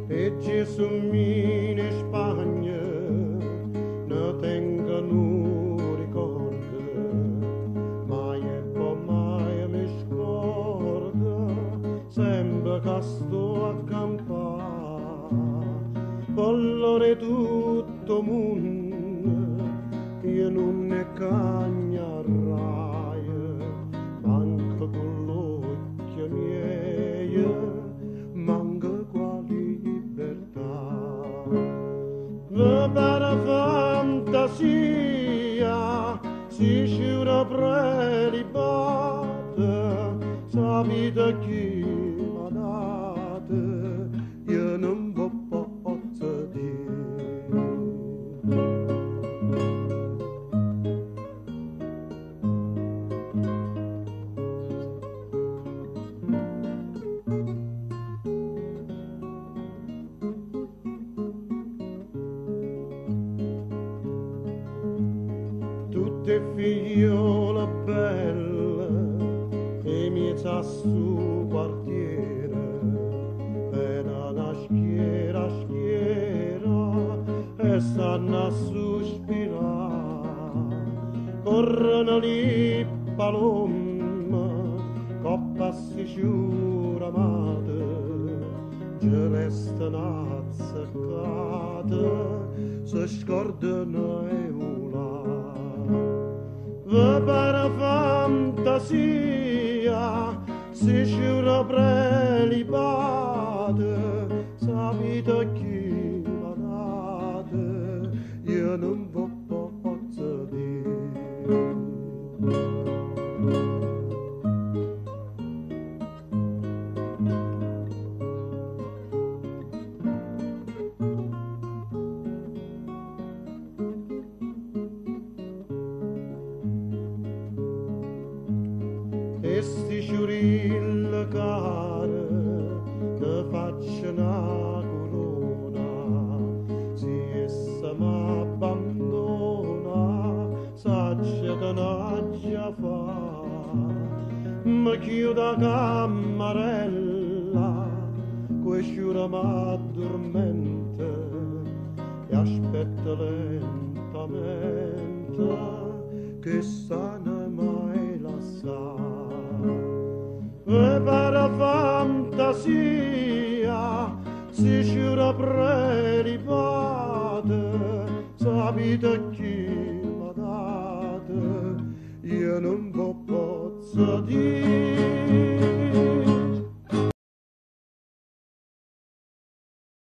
E Gesù in Spagna ne tengo un ricordo, mai e poi mai mi scordo, sempre che sto a campare, vollore tutto mondo, io non ne cagna raia, manco con l'occhio miei, manco qua libertà. Per fantasia si sciura prelibata, sa vita chi m'ha data, io non posso dire. Tutte figliole belle e miezza su quartiere, pena una schiera e stanno a sospirare, corrono lì palomma, coppa si sciuramate, ci restano azzeccate, si scordano e ulare. Per fantasia si sciura prelibate, sa vita chi m'ha data, io non posso dire. E sti sciurille care ne faccio una corona, si essa m'abbandona, saccia che n'aggia fa, mi chiudo a cammarella, que sciura m'addormenta e aspetta lentamente che sana mai la sa. E per fantasia si sciura prelibate, sa vita chi m'ha data, io non posso dire.